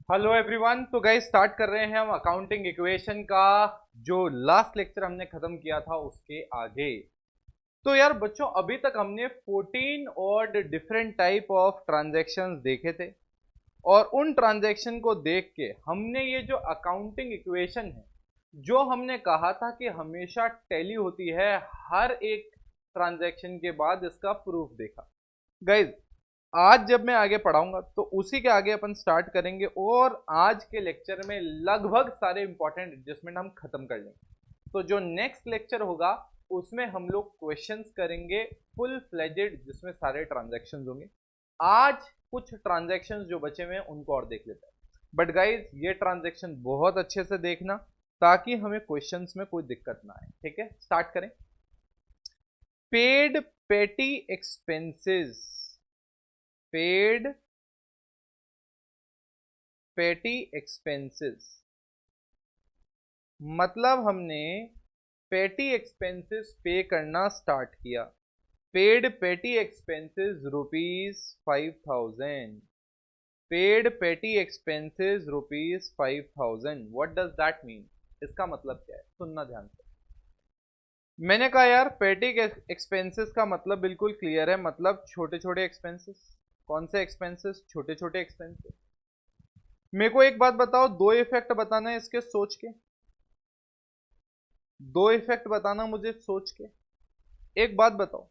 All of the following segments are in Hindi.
Hello everyone. तो गाइस स्टार्ट कर रहे हैं हम अकाउंटिंग इक्वेशन का जो लास्ट लेक्चर हमने खत्म किया था उसके आगे। तो यार बच्चों, अभी तक हमने 14 और डिफरेंट टाइप ऑफ ट्रांजैक्शंस देखे थे और उन ट्रांजैक्शन को देख के हमने ये जो अकाउंटिंग इक्वेशन है, जो हमने कहा था कि हमेशा टैली होती है, हर एक ट्रांजैक्शन के बाद इसका प्रूफ देखा। गाइज, आज जब मैं आगे पढ़ाऊंगा तो उसी के आगे अपन स्टार्ट करेंगे और आज के लेक्चर में लगभग सारे इंपॉर्टेंट एडजस्टमेंट हम खत्म कर लेंगे। तो जो नेक्स्ट लेक्चर होगा उसमें हम लोग क्वेश्चंस करेंगे फुल फ्लेजेड, जिसमें सारे ट्रांजैक्शंस होंगे। आज कुछ ट्रांजैक्शंस जो बचे हुए हैं उनको और देख लेते हैं। बट गाइज, ये ट्रांजैक्शन बहुत अच्छे से देखना ताकि हमें क्वेश्चंस में कोई दिक्कत ना आए। ठीक है, स्टार्ट करें। पेड पेटी एक्सपेंसेस, पेड पेटी एक्सपेंसेस मतलब हमने पेटी एक्सपेंसेस पे करना स्टार्ट किया। पेड पेटी एक्सपेंसेस ₹5,000। पेड पेटी expenses ₹5,000। What does that mean? इसका मतलब क्या है, सुनना ध्यान से। मैंने कहा यार पेटी एक्सपेंसेस का मतलब बिल्कुल क्लियर है, मतलब छोटे छोटे एक्सपेंसेस। कौन से एक्सपेंसेस? छोटे छोटे एक्सपेंसेस। मेरे को एक बात बताओ, दो इफेक्ट बताना है इसके सोच के। दो इफेक्ट बताना मुझे सोच के। एक बात बताओ,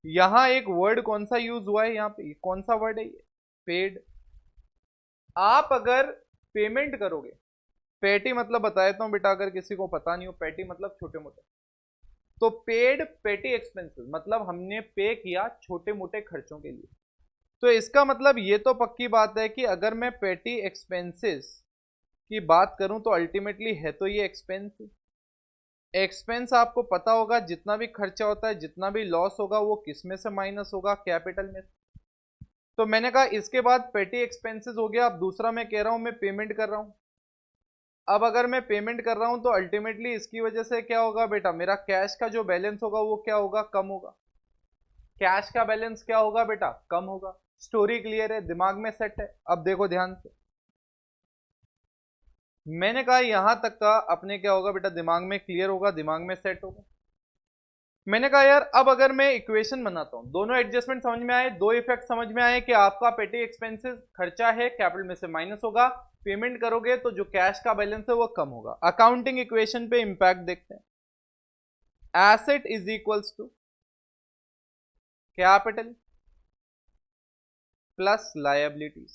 यहां एक वर्ड कौन सा यूज हुआ है? यहां पे कौन सा वर्ड है ये? पेड। आप अगर पेमेंट करोगे, पेटी मतलब बता देता हूं बेटा, अगर किसी को पता नहीं हो, पेटी मतलब छोटे मोटे। तो पेड पेटी एक्सपेंसेस मतलब हमने पे किया छोटे मोटे खर्चों के लिए। तो इसका मतलब ये तो पक्की बात है कि अगर मैं पेटी एक्सपेंसेस की बात करूं तो अल्टीमेटली है तो ये एक्सपेंस ही। एक्सपेंस आपको पता होगा, जितना भी खर्चा होता है, जितना भी लॉस होगा, वो किस में से माइनस होगा? कैपिटल में। तो मैंने कहा इसके बाद पेटी एक्सपेंसेस हो गया। अब दूसरा मैं कह रहा हूं मैं पेमेंट कर रहा हूं। अब अगर मैं पेमेंट कर रहा हूं तो अल्टीमेटली इसकी वजह से क्या होगा बेटा? मेरा कैश का जो बैलेंस होगा वो क्या होगा? कम होगा। कैश का बैलेंस क्या होगा बेटा? कम होगा। स्टोरी क्लियर है, दिमाग में सेट है? अब देखो ध्यान से, मैंने कहा यहां तक का अपने क्या होगा बेटा? दिमाग में क्लियर होगा, दिमाग में सेट होगा। मैंने कहा यार अब अगर मैं इक्वेशन बनाता हूं, दोनों एडजस्टमेंट समझ में आए, दो इफेक्ट समझ में आए कि आपका पेटी एक्सपेंसेस खर्चा है, कैपिटल में से माइनस होगा, पेमेंट करोगे तो जो कैश का बैलेंस है वो कम होगा। अकाउंटिंग इक्वेशन पे इंपैक्ट देखते हैं। Asset is equals to capital plus liabilities.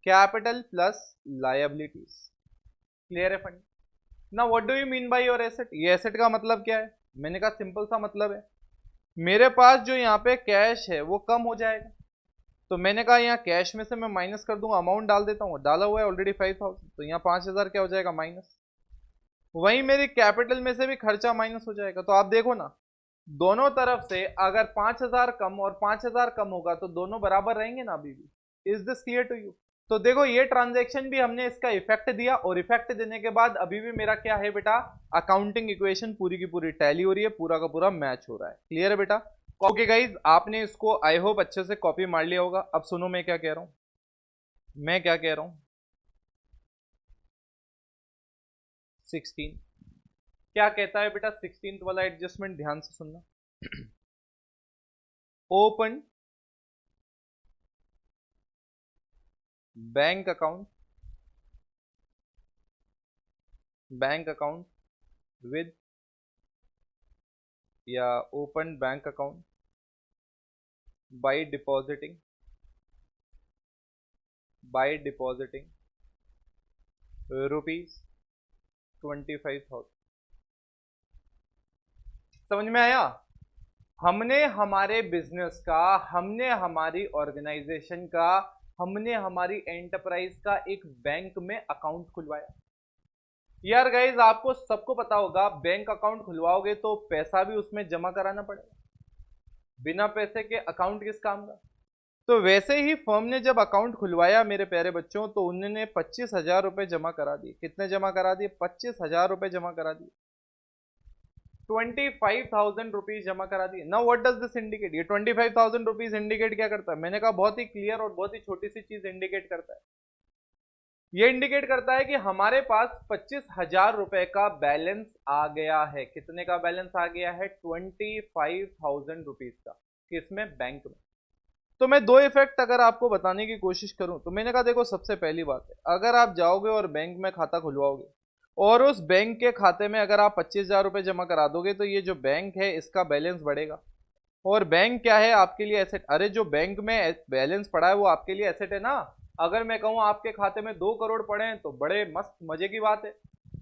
Capital plus liabilities. Clear है फंड? ना what do you mean by your asset? ये एसेट का मतलब क्या है? मैंने कहा सिंपल सा मतलब है, मेरे पास जो यहाँ पे कैश है वो कम हो जाएगा। तो मैंने कहा यहाँ कैश में से मैं माइनस कर दूंगा, अमाउंट डाल देता हूँ, डाला हुआ है ऑलरेडी 5,000, तो यहाँ 5,000 क्या हो जाएगा? माइनस। वहीं मेरी कैपिटल में से भी खर्चा माइनस हो जाएगा। तो आप देखो ना, दोनों तरफ से अगर 5,000 कम और 5,000 कम होगा तो दोनों बराबर रहेंगे ना अभी भी। Is this clear to you? तो देखो ये ट्रांजैक्शन भी हमने इसका इफेक्ट दिया और इफेक्ट देने के बाद अभी भी मेरा क्या है बेटा? अकाउंटिंग इक्वेशन पूरी की पूरी टैली हो रही है, पूरा का पूरा मैच हो रहा है। क्लियर है बेटा? ओके गाइज, आपने इसको आई होप अच्छे से कॉपी मार लिया होगा। अब सुनो मैं क्या कह रहा हूं। मैं क्या कह रहा हूं? 16 क्या कहता है बेटा? 16th वाला एडजस्टमेंट ध्यान से सुनना। Open bank account, bank account with, या open bank account by depositing, ₹25,000। समझ में आया? हमने हमारे बिजनेस का, हमने हमारी ऑर्गेनाइजेशन का, हमने हमारी एंटरप्राइज का एक बैंक में अकाउंट खुलवाया। यार गाइज, आपको सबको पता होगा बैंक अकाउंट खुलवाओगे तो पैसा भी उसमें जमा कराना पड़ेगा। बिना पैसे के अकाउंट किस काम का? तो वैसे ही फर्म ने जब अकाउंट खुलवाया मेरे प्यारे बच्चों, तो उन्होंने 25,000 रुपए जमा करा दिए। कितने जमा करा दिए? 25,000 रुपए जमा करा दिए। 25,000 रुपीज जमा करा दिए। Now what does this indicate? ये 25,000 रुपीज इंडिकेट क्या करता है? मैंने कहा बहुत ही क्लियर और बहुत ही छोटी सी चीज इंडिकेट करता है। ये इंडिकेट करता है कि हमारे पास 25,000 रुपए का बैलेंस आ गया है। कितने का बैलेंस आ गया है? 25,000 रुपीज का। किसमें? बैंक में। तो मैं दो इफेक्ट अगर आपको बताने की कोशिश करूं तो मैंने कहा देखो, सबसे पहली बात है, अगर आप जाओगे और बैंक में खाता खुलवाओगे और उस बैंक के खाते में अगर आप 25,000 रुपए जमा करा दोगे तो ये जो बैंक है इसका बैलेंस बढ़ेगा। और बैंक क्या है? आपके लिए एसेट। अरे जो बैंक में बैलेंस पड़ा है वो आपके लिए एसेट है ना। अगर मैं कहूं आपके खाते में 2 करोड़ पड़े हैं तो बड़े मस्त मजे की बात है।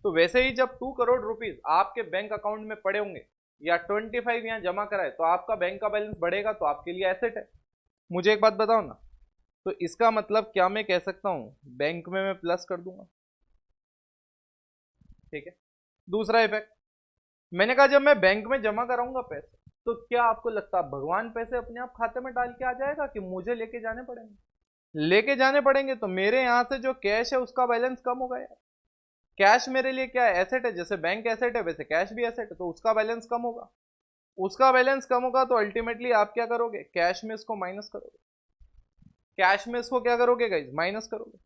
तो वैसे ही जब 2 करोड़ रुपीज आपके बैंक अकाउंट में पड़े होंगे या 25 यहाँ जमा कराए तो आपका बैंक का बैलेंस बढ़ेगा, तो आपके लिए एसेट है। मुझे एक बात बताओ ना, तो इसका मतलब क्या मैं कह सकता हूं बैंक में मैं प्लस कर दूंगा? ठीक है। दूसरा इफेक्ट, मैंने कहा जब मैं बैंक में जमा कराऊंगा पैसे, तो क्या आपको लगता है भगवान पैसे अपने आप खाते में डाल के आ जाएगा कि मुझे लेके जाने पड़ेंगे? लेके जाने पड़ेंगे। तो मेरे यहां से जो कैश है उसका बैलेंस कम होगा यार। कैश मेरे लिए क्या है? एसेट है। जैसे बैंक एसेट है वैसे कैश भी एसेट है, तो उसका बैलेंस कम होगा। उसका बैलेंस कम होगा तो अल्टीमेटली आप क्या करोगे? कैश में इसको माइनस करोगे। कैश में इसको क्या करोगे गाइस? माइनस करोगे।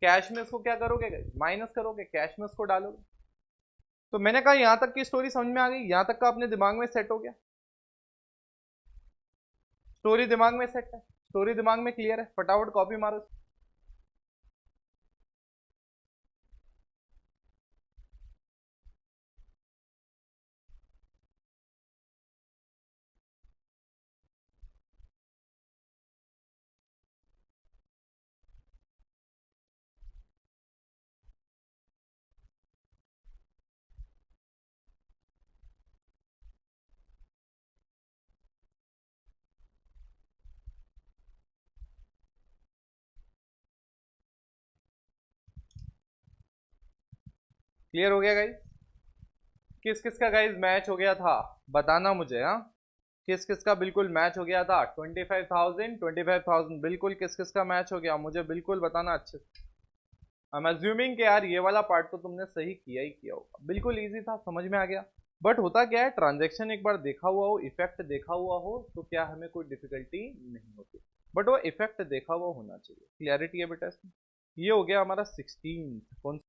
कैश में इसको क्या करोगे गाइस? माइनस करोगे। कैश में इसको डालोगे। तो मैंने कहा यहां तक की स्टोरी समझ में आ गई? यहां तक का अपने दिमाग में सेट हो गया? स्टोरी दिमाग में सेट है? स्टोरी दिमाग में क्लियर है? फटाफट कॉपी मारो। क्लियर हो गया गाइस? किस किस का गाइस मैच हो गया था? बताना मुझे। हाँ, किस किस का बिल्कुल मैच हो गया था? 25,000 25,000 बिल्कुल किस किस का मैच हो गया मुझे बिल्कुल बताना अच्छे से। आई एम अज्यूमिंग कि यार ये वाला पार्ट तो तुमने सही किया ही किया होगा। बिल्कुल इजी था, समझ में आ गया। बट होता क्या है, ट्रांजैक्शन एक बार देखा हुआ हो, इफेक्ट देखा हुआ हो तो क्या हमें कोई डिफिकल्टी नहीं होती। बट वो इफेक्ट देखा हुआ होना चाहिए। क्लियरिटी है बेटा इसमें? ये हो गया हमारा 16। कौन